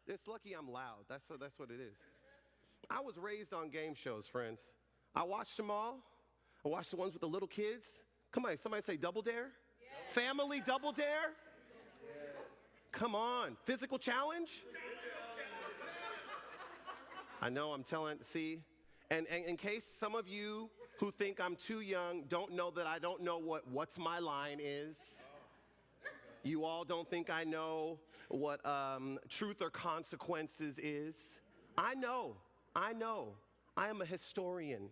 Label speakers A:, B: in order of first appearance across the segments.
A: It's lucky I'm loud. That's what it is. I was raised on game shows, friends. I watched them all. I watched the ones with the little kids. Come on, somebody say Double Dare? Yes. Family Double Dare? Yes. Come on. Physical Challenge? I know, I'm telling, see? And in case some of you who think I'm too young don't know that I don't know what's my line is. You all don't think I know what truth or consequences is. I know. I am a historian.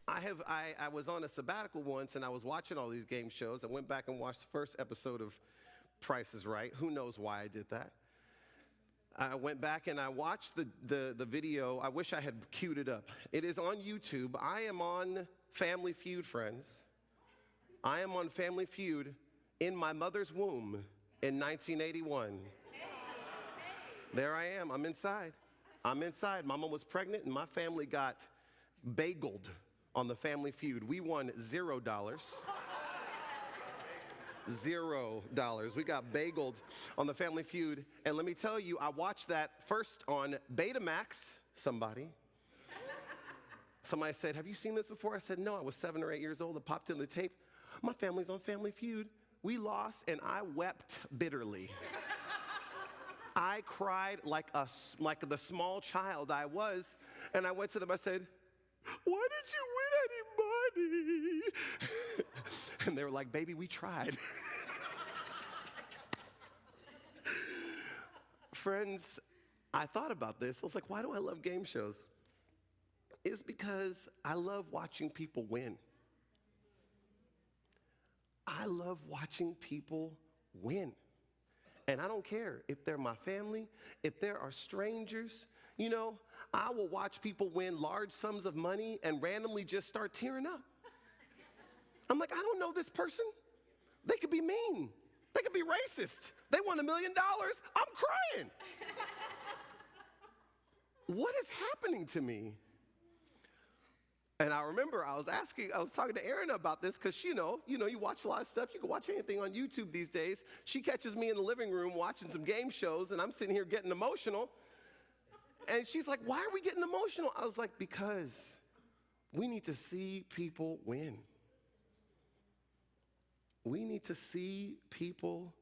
A: I was on a sabbatical once and I was watching all these game shows. I went back and watched the first episode of Price is Right. Who knows why I did that? I went back and I watched the video. I wish I had queued it up. It is on YouTube. I am on Family Feud, friends. I am on Family Feud in my mother's womb in 1981. There I am. I'm inside. Mama was pregnant and my family got bageled on the Family Feud. We won $0. $0. We got bageled on the Family Feud. And let me tell you, I watched that first on Betamax. Somebody said, have you seen this before? I said, no, I was 7 or 8 years old. It popped in the tape. My family's on Family Feud. We lost, and I wept bitterly. I cried like the small child I was, and I went to them, I said, why did you win any money? And they were like, baby, we tried. Friends, I thought about this. I was like, why do I love game shows? It's because I love watching people win. I love watching people win. And I don't care if they're my family, if there are strangers. You know, I will watch people win large sums of money and randomly just start tearing up. I'm like, I don't know this person. They could be mean. They could be racist. They won $1 million. I'm crying. What is happening to me? And I remember I was talking to Erin about this because, you watch a lot of stuff. You can watch anything on YouTube these days. She catches me in the living room watching some game shows, and I'm sitting here getting emotional. And she's like, why are we getting emotional? I was like, because we need to see people win. We need to see people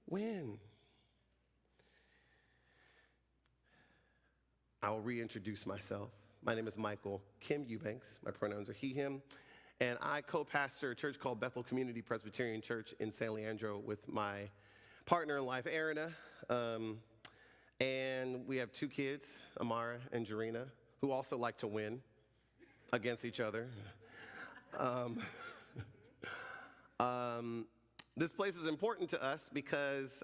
A: win. I will reintroduce myself. My name is Michael Kim Eubanks. My pronouns are he, him. And I co-pastor a church called Bethel Community Presbyterian Church in San Leandro with my partner in life, Erina. And we have 2 kids, Amara and Jarena, who also like to win against each other. This place is important to us because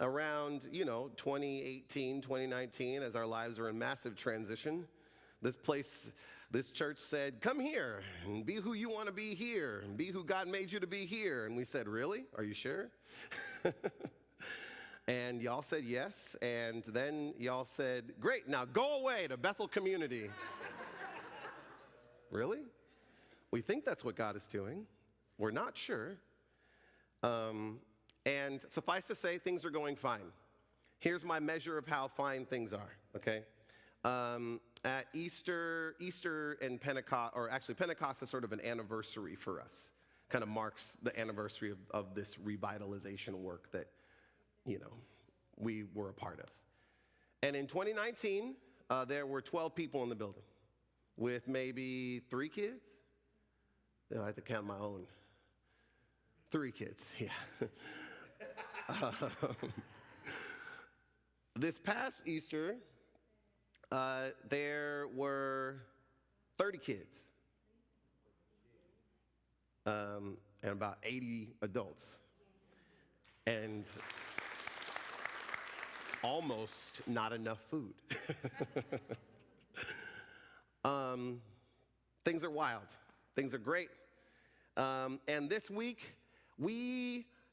A: around, 2018, 2019, as our lives are in massive transition, this church said, come here and be who you want to be here and be who God made you to be here. And we said, really? Are you sure? And y'all said yes. And then y'all said, great, now go away to Bethel Community. Really? We think that's what God is doing. We're not sure. And suffice to say, things are going fine. Here's my measure of how fine things are, okay? At Easter and Pentecost, or actually Pentecost is sort of an anniversary for us. Kind of marks the anniversary of this revitalization work that, we were a part of. And in 2019, there were 12 people in the building with maybe 3 kids. I have to count my own. 3 kids, yeah. This past Easter, there were 30 kids and about 80 adults. And almost not enough food. Things are wild. Things are great. And this week,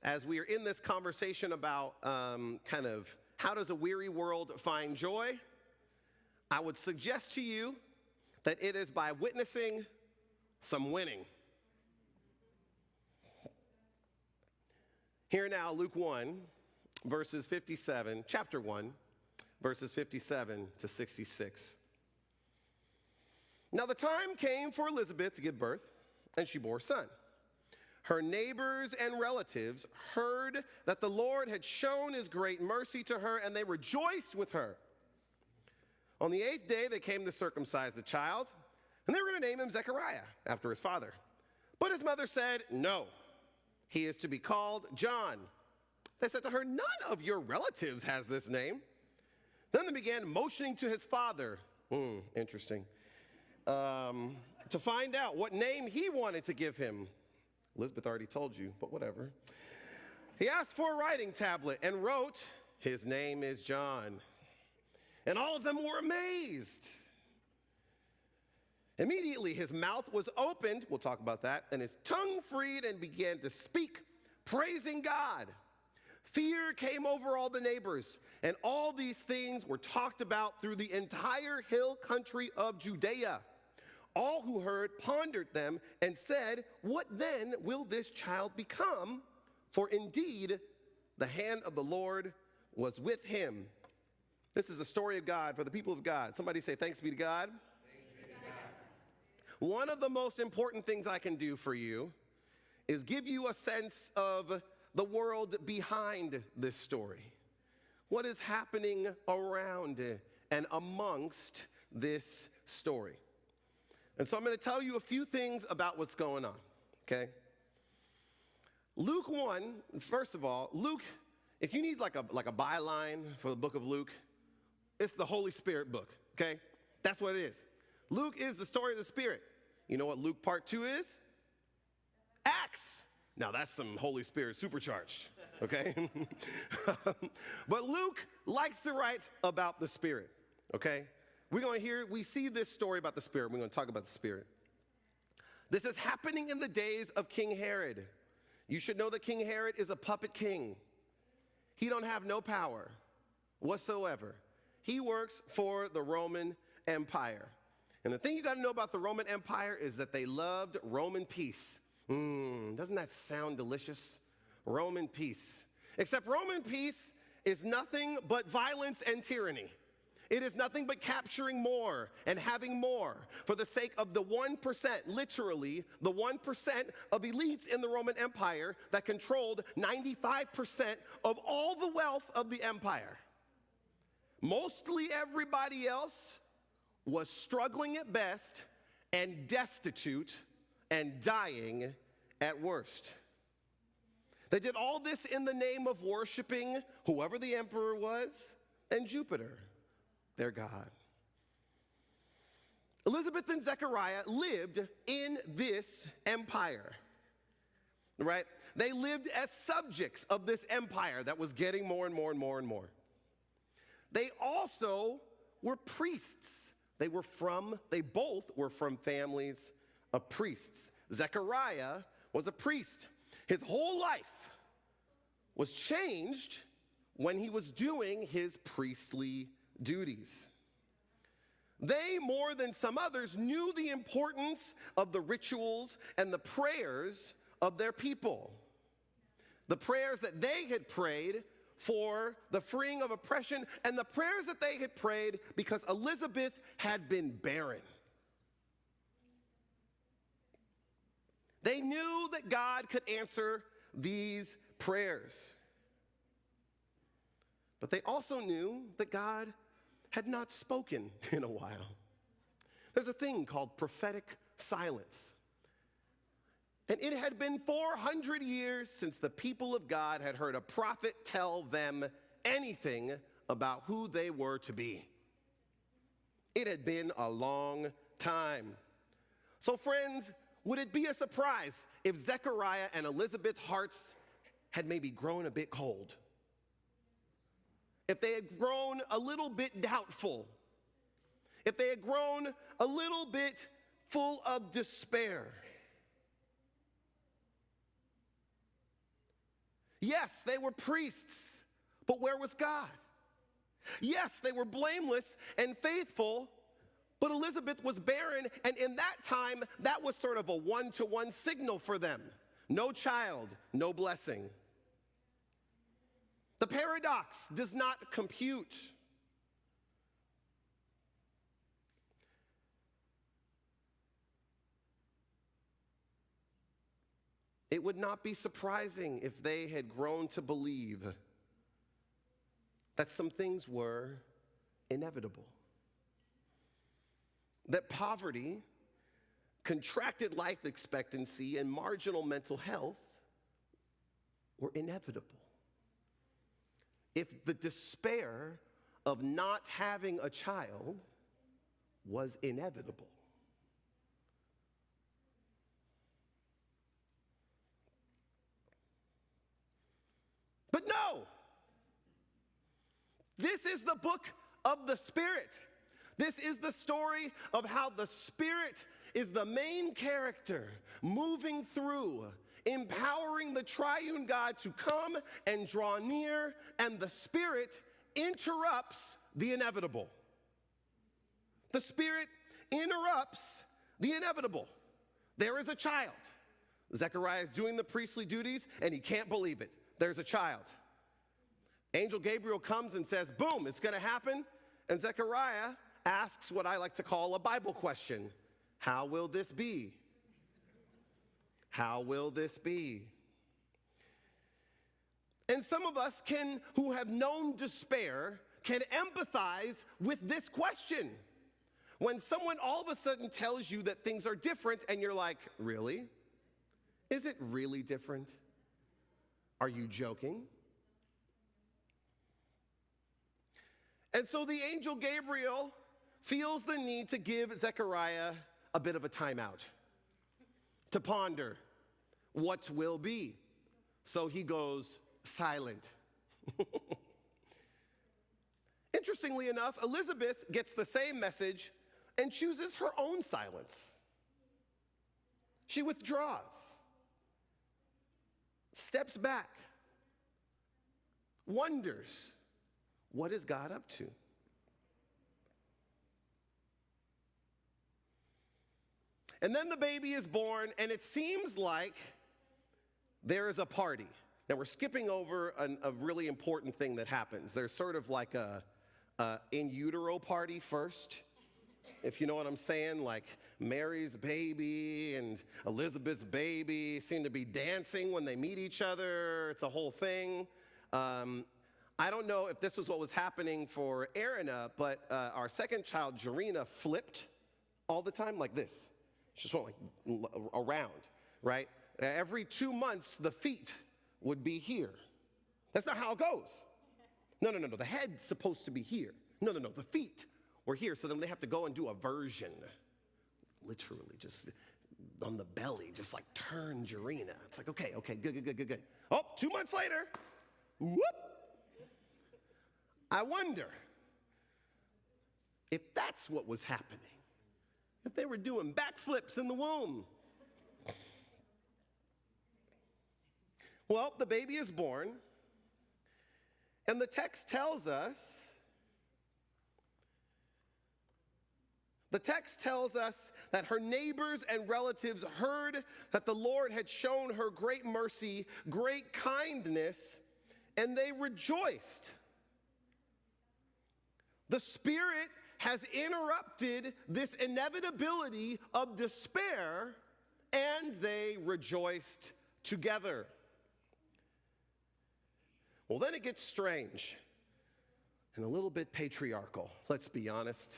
A: as we are in this conversation about kind of how does a weary world find joy, I would suggest to you that it is by witnessing some winning. Here now, Luke 1, verses 57, chapter 1, verses 57 to 66. Now the time came for Elizabeth to give birth, and she bore a son. Her neighbors and relatives heard that the Lord had shown his great mercy to her, and they rejoiced with her. On the 8th day, they came to circumcise the child, and they were going to name him Zechariah after his father. But his mother said, "No, he is to be called John." They said to her, "None of your relatives has this name." Then they began motioning to his father, interesting, to find out what name he wanted to give him. Elizabeth already told you, but whatever. He asked for a writing tablet and wrote, "His name is John." And all of them were amazed. Immediately his mouth was opened, we'll talk about that, and his tongue freed and began to speak, praising God. Fear came over all the neighbors, and all these things were talked about through the entire hill country of Judea. All who heard pondered them and said, "What then will this child become? For indeed, the hand of the Lord was with him." This is the story of God for the people of God. Somebody say, "Thanks be to God."
B: Thanks be to God.
A: One of the most important things I can do for you is give you a sense of the world behind this story. What is happening around and amongst this story? And so I'm going to tell you a few things about what's going on, okay? Luke 1, first of all, Luke, if you need like a byline for the book of Luke, it's the Holy Spirit book, okay? That's what it is. Luke is the story of the Spirit. You know what Luke part 2 is? Acts. Now that's some Holy Spirit supercharged, okay? But Luke likes to write about the Spirit, okay? We see this story about the Spirit. We're going to talk about the Spirit. This is happening in the days of King Herod. You should know that King Herod is a puppet king. He don't have no power whatsoever. He works for the Roman Empire. And the thing you got to know about the Roman Empire is that they loved Roman peace. Doesn't that sound delicious? Roman peace. Except Roman peace is nothing but violence and tyranny. It is nothing but capturing more and having more for the sake of the 1%, literally the 1% of elites in the Roman Empire that controlled 95% of all the wealth of the empire. Mostly everybody else was struggling at best and destitute and dying at worst. They did all this in the name of worshiping whoever the emperor was and Jupiter, their god. Elizabeth and Zechariah lived in this empire, right? They lived as subjects of this empire that was getting more and more and more and more. They also were priests. They both were from families of priests. Zechariah was a priest. His whole life was changed when he was doing his priestly duties. They, more than some others, knew the importance of the rituals and the prayers of their people. The prayers that they had prayed for the freeing of oppression, and the prayers that they had prayed because Elizabeth had been barren. They knew that God could answer these prayers. But they also knew that God had not spoken in a while. There's a thing called prophetic silence. And it had been 400 years since the people of God had heard a prophet tell them anything about who they were to be. It had been a long time. So friends, would it be a surprise if Zechariah and Elizabeth's hearts had maybe grown a bit cold? If they had grown a little bit doubtful? If they had grown a little bit full of despair? Yes, they were priests, but where was God? Yes, they were blameless and faithful, but Elizabeth was barren, and in that time, that was sort of a one-to-one signal for them. No child, no blessing. The paradox does not compute. It would not be surprising if they had grown to believe that some things were inevitable. That poverty, contracted life expectancy, and marginal mental health were inevitable. If the despair of not having a child was inevitable. But no, this is the book of the Spirit. This is the story of how the Spirit is the main character moving through, empowering the triune God to come and draw near, and the Spirit interrupts the inevitable. The Spirit interrupts the inevitable. There is a child. Zechariah is doing the priestly duties, and he can't believe it. There's a child. Angel Gabriel comes and says, boom, it's going to happen. And Zechariah asks what I like to call a Bible question. How will this be? How will this be? And some of us who have known despair, can empathize with this question. When someone all of a sudden tells you that things are different and you're like, really? Is it really different? Are you joking? And so the angel Gabriel feels the need to give Zechariah a bit of a timeout, to ponder what will be. So he goes silent. Interestingly enough, Elizabeth gets the same message and chooses her own silence. She withdraws, steps back, wonders, what is God up to? And then the baby is born, and it seems like there is a party. Now, we're skipping over a really important thing that happens. There's sort of like a in utero party first, if you know what I'm saying, like Mary's baby and Elizabeth's baby seem to be dancing when they meet each other. It's a whole thing. I don't know if this was what was happening for Erina, but our second child, Jarena, flipped all the time like this. She just went like around, right? Every 2 months, the feet would be here. That's not how it goes. No. The head's supposed to be here. No. The feet were here. So then they have to go and do a version. Literally, just on the belly, just like turn Jarena. It's like, okay, good. Oh, 2 months later, whoop. I wonder if that's what was happening. If they were doing backflips in the womb. Well, the baby is born, and the text tells us that her neighbors and relatives heard that the Lord had shown her great mercy, great kindness, and they rejoiced. The Spirit has interrupted this inevitability of despair, and they rejoiced together. Well, then it gets strange and a little bit patriarchal, let's be honest,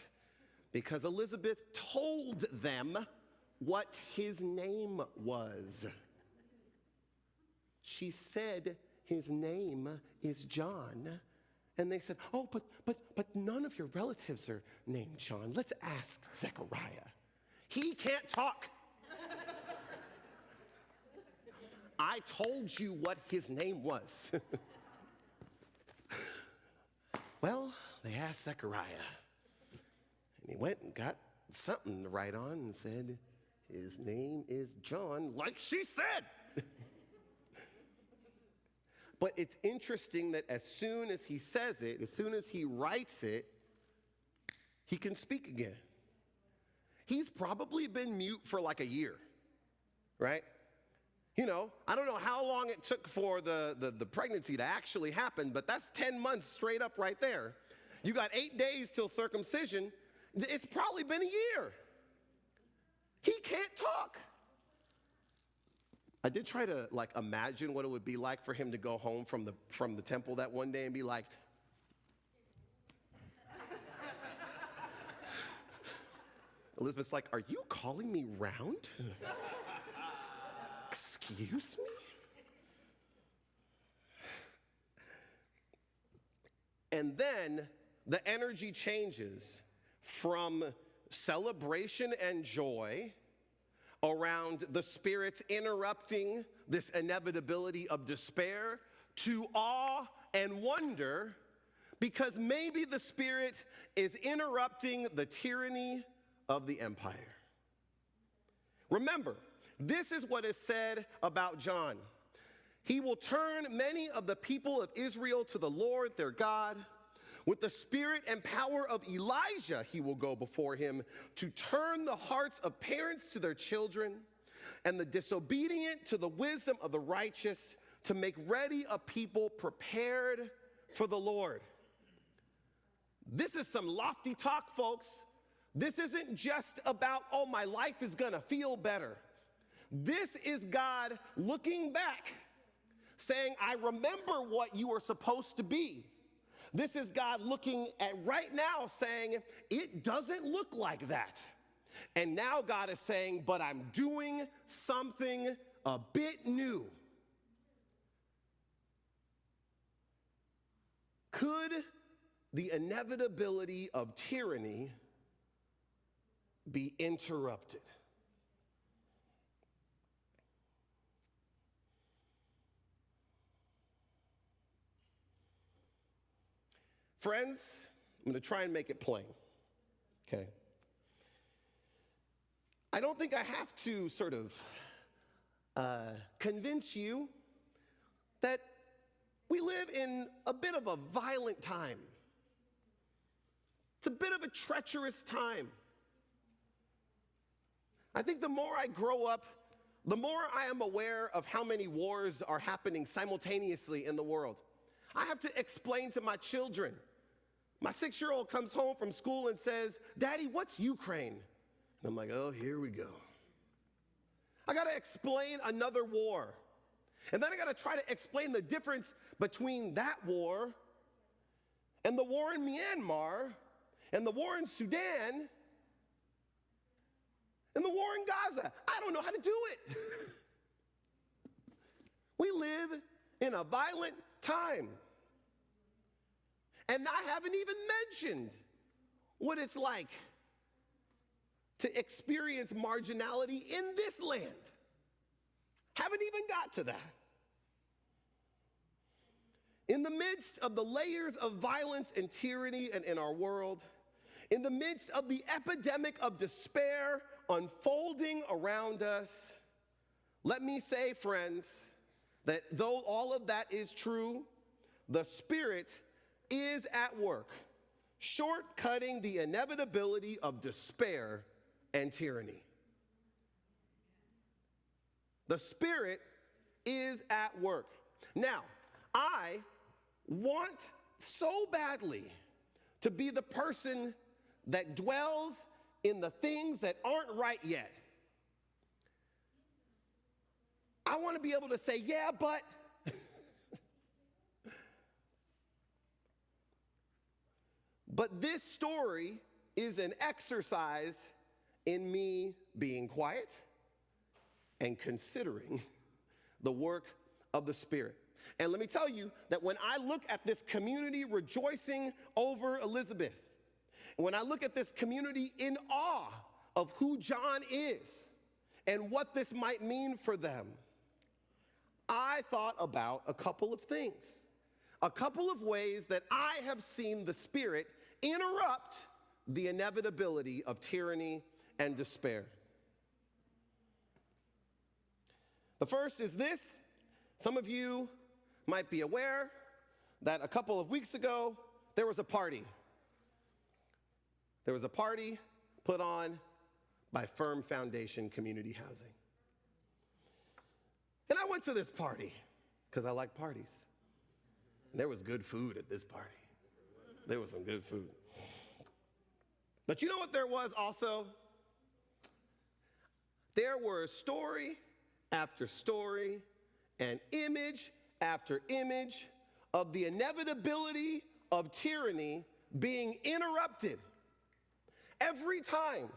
A: because Elizabeth told them what his name was. She said his name is John. And they said, oh, but none of your relatives are named John. Let's ask Zechariah. He can't talk. I told you what his name was. Well, they asked Zechariah. And he went and got something to write on and said, his name is John, like she said. But it's interesting that as soon as he says it, as soon as he writes it, he can speak again. He's probably been mute for like a year, right? I don't know how long it took for the pregnancy to actually happen, but that's 10 months straight up right there. You got 8 days till circumcision. It's probably been a year. He can't talk. I did try to imagine what it would be like for him to go home from the temple that one day and be like, Elizabeth's like, "Are you calling me round? Excuse me?" And then the energy changes from celebration and joy around the Spirit's interrupting this inevitability of despair to awe and wonder, because maybe the Spirit is interrupting the tyranny of the empire. Remember, this is what is said about John. He will turn many of the people of Israel to the Lord their God. With the spirit and power of Elijah, he will go before him to turn the hearts of parents to their children and the disobedient to the wisdom of the righteous, to make ready a people prepared for the Lord. This is some lofty talk, folks. This isn't just about, oh, my life is gonna feel better. This is God looking back, saying, I remember what you were supposed to be. This is God looking at right now saying, it doesn't look like that. And now God is saying, but I'm doing something a bit new. Could the inevitability of tyranny be interrupted? Friends, I'm going to try and make it plain, okay? I don't think I have to sort of convince you that we live in a bit of a violent time. It's a bit of a treacherous time. I think the more I grow up, the more I am aware of how many wars are happening simultaneously in the world. I have to explain to my children. My 6-year-old comes home from school and says, "Daddy, what's Ukraine?" And I'm like, oh, here we go. I gotta explain another war. And then I gotta try to explain the difference between that war and the war in Myanmar and the war in Sudan and the war in Gaza. I don't know how to do it. We live in a violent time. And I haven't even mentioned what it's like to experience marginality in this land. Haven't even got to that. In the midst of the layers of violence and tyranny in our world, in the midst of the epidemic of despair unfolding around us, let me say, friends, that though all of that is true, the Spirit is at work, shortcutting the inevitability of despair and tyranny. The Spirit is at work. Now, I want so badly to be the person that dwells in the things that aren't right yet. I want to be able to say, yeah, but. But this story is an exercise in me being quiet and considering the work of the Spirit. And let me tell you that when I look at this community rejoicing over Elizabeth, when I look at this community in awe of who John is and what this might mean for them, I thought about a couple of things, a couple of ways that I have seen the Spirit interrupt the inevitability of tyranny and despair. The first is this. Some of you might be aware that a couple of weeks ago, there was a party. There was a party put on by Firm Foundation Community Housing. And I went to this party because I like parties. And there was good food at this party. There was some good food. But you know what there was also? There were story after story and image after image of the inevitability of tyranny being interrupted. Every time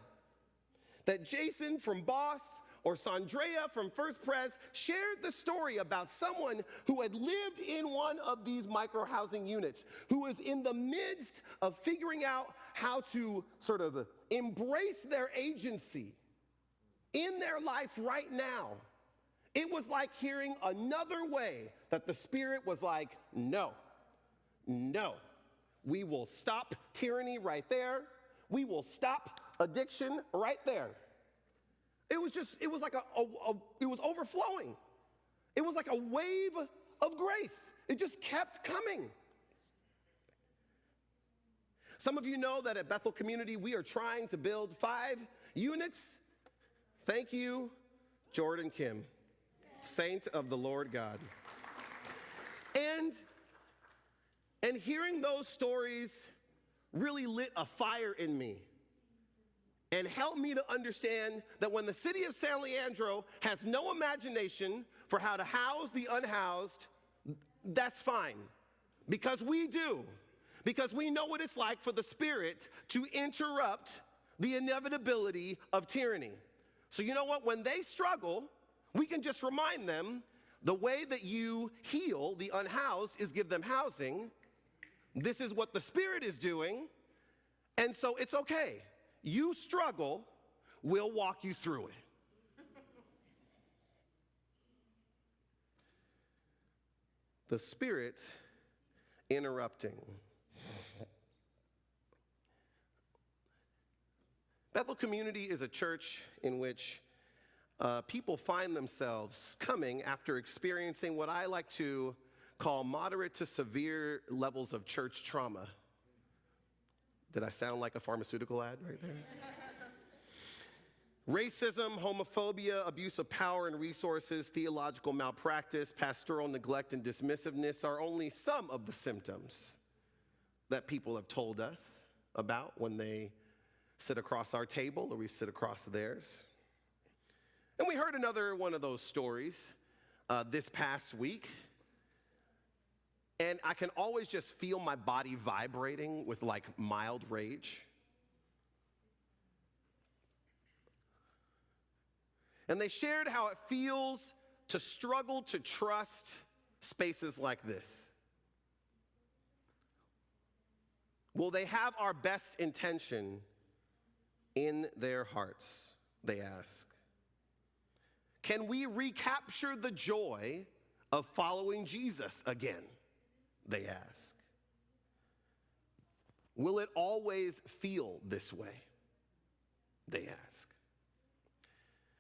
A: that Jason from Boss or Sandrea from First Pres shared the story about someone who had lived in one of these micro-housing units, who was in the midst of figuring out how to sort of embrace their agency in their life right now, it was like hearing another way that the Spirit was like, no, we will stop tyranny right there. We will stop addiction right there. It was like it was overflowing. It was like a wave of grace. It just kept coming. Some of you know that at Bethel Community, we are trying to build 5 units. Thank you, Jordan Kim, saint of the Lord God. And hearing those stories really lit a fire in me and helped me to understand that when the city of San Leandro has no imagination for how to house the unhoused, that's fine, because we do. Because we know what it's like for the Spirit to interrupt the inevitability of tyranny. So you know what? When they struggle, we can just remind them the way that you heal the unhoused is give them housing. This is what the Spirit is doing, and so it's okay. You struggle, we'll walk you through it. The Spirit interrupting. Bethel Community is a church in which people find themselves coming after experiencing what I like to call moderate to severe levels of church trauma. Did I sound like a pharmaceutical ad right there? Racism, homophobia, abuse of power and resources, theological malpractice, pastoral neglect, and dismissiveness are only some of the symptoms that people have told us about when they sit across our table or we sit across theirs. And we heard another one of those stories this past week. And I can always just feel my body vibrating with like mild rage. And they shared how it feels to struggle to trust spaces like this. Will they have our best intention in their hearts, they ask. Can we recapture the joy of following Jesus again? They ask. Will it always feel this way? They ask.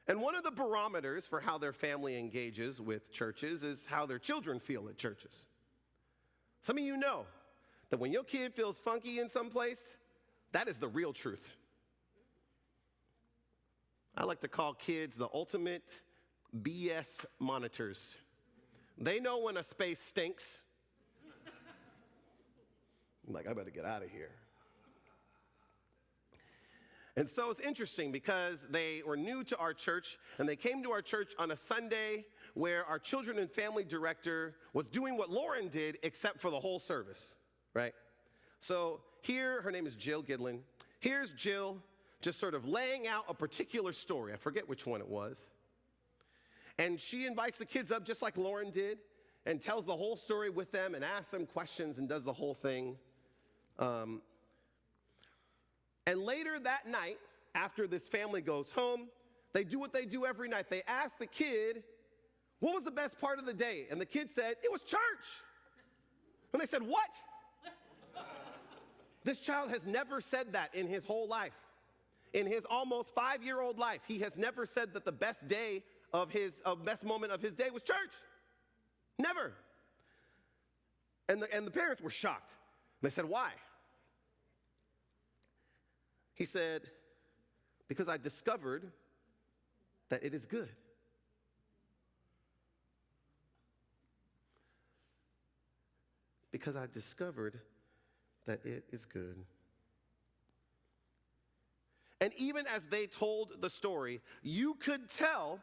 A: And one of the barometers for how their family engages with churches is how their children feel at churches. Some of you know that when your kid feels funky in some place, that is the real truth. I like to call kids the ultimate BS monitors. They know when a space stinks. I'm like, I better get out of here. And so it's interesting because they were new to our church, and they came to our church on a Sunday where our children and family director was doing what Lauren did, except for the whole service, right? So here, her name is Jill Gidlin. Here's Jill just sort of laying out a particular story. I forget which one it was. And she invites the kids up just like Lauren did and tells the whole story with them and asks them questions and does the whole thing. And later that night, after this family goes home, they do what they do every night. They ask the kid, what was the best part of the day? And the kid said, it was church. And they said, what? This child has never said that in his whole life. In his almost 5-year-old life, he has never said that the best moment of his day was church. Never. And the parents were shocked. They said, why? He said, because I discovered that it is good. because I discovered that it is good. And even as they told the story, you could tell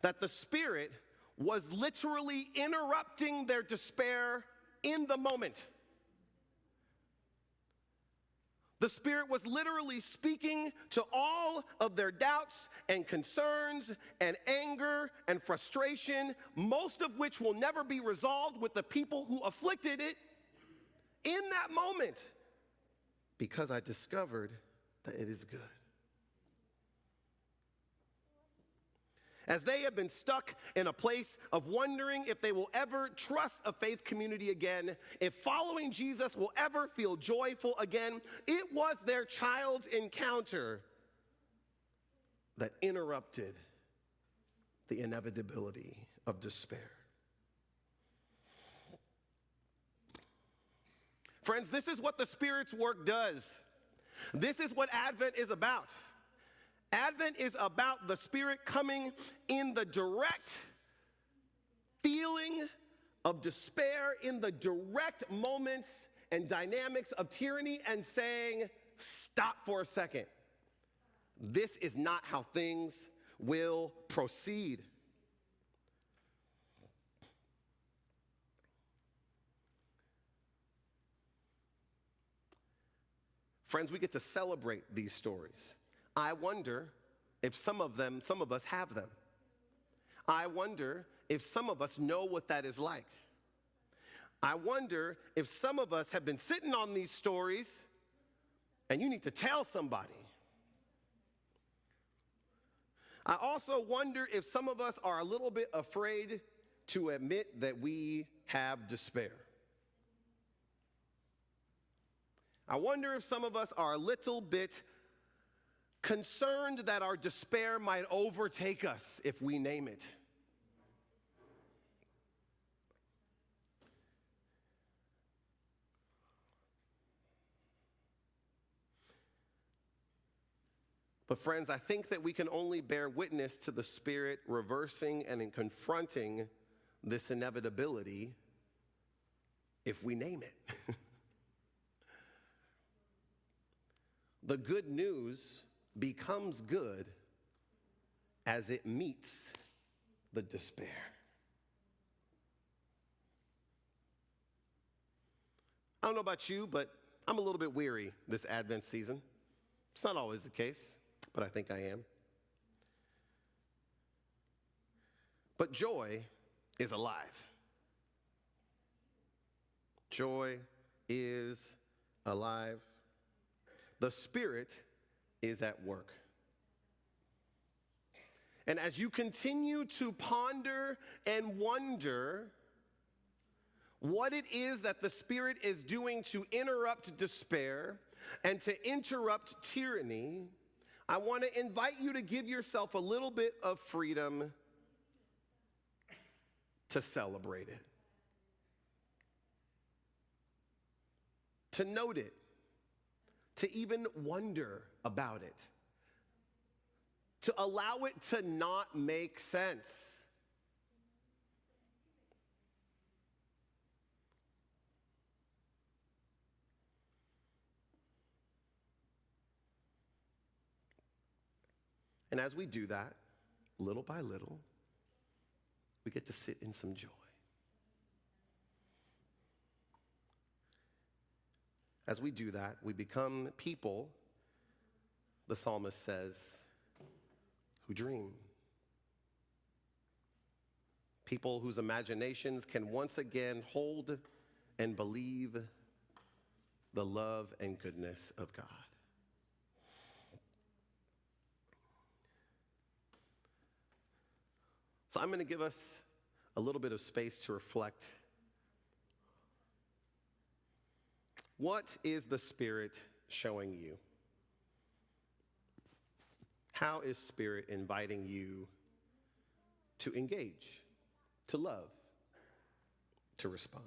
A: that the Spirit was literally interrupting their despair in the moment. The Spirit was literally speaking to all of their doubts and concerns and anger and frustration, most of which will never be resolved with the people who afflicted it in that moment, because I discovered that it is good. As they have been stuck in a place of wondering if they will ever trust a faith community again, if following Jesus will ever feel joyful again, it was their child's encounter that interrupted the inevitability of despair. Friends, this is what the Spirit's work does. This is what Advent is about. Advent is about the Spirit coming in the direct feeling of despair, in the direct moments and dynamics of tyranny, and saying, stop for a second. This is not how things will proceed. Friends, we get to celebrate these stories. I wonder if some of us have them. I wonder if some of us know what that is like. I wonder if some of us have been sitting on these stories and you need to tell somebody. I also wonder if some of us are a little bit afraid to admit that we have despair. I wonder if some of us are a little bit concerned that our despair might overtake us if we name it. But friends, I think that we can only bear witness to the Spirit reversing and in confronting this inevitability if we name it. The good news becomes good as it meets the despair. I don't know about you, but I'm a little bit weary this Advent season. It's not always the case, but I think I am. But joy is alive. Joy is alive. The Spirit is at work. And as you continue to ponder and wonder what it is that the Spirit is doing to interrupt despair and to interrupt tyranny, I want to invite you to give yourself a little bit of freedom to celebrate it, to note it, to even wonder about it, to allow it to not make sense. And as we do that, little by little, we get to sit in some joy. As we do that, we become people, the psalmist says, who dream. People whose imaginations can once again hold and believe the love and goodness of God. So I'm going to give us a little bit of space to reflect. What is the Spirit showing you? How is Spirit inviting you to engage, to love, to respond?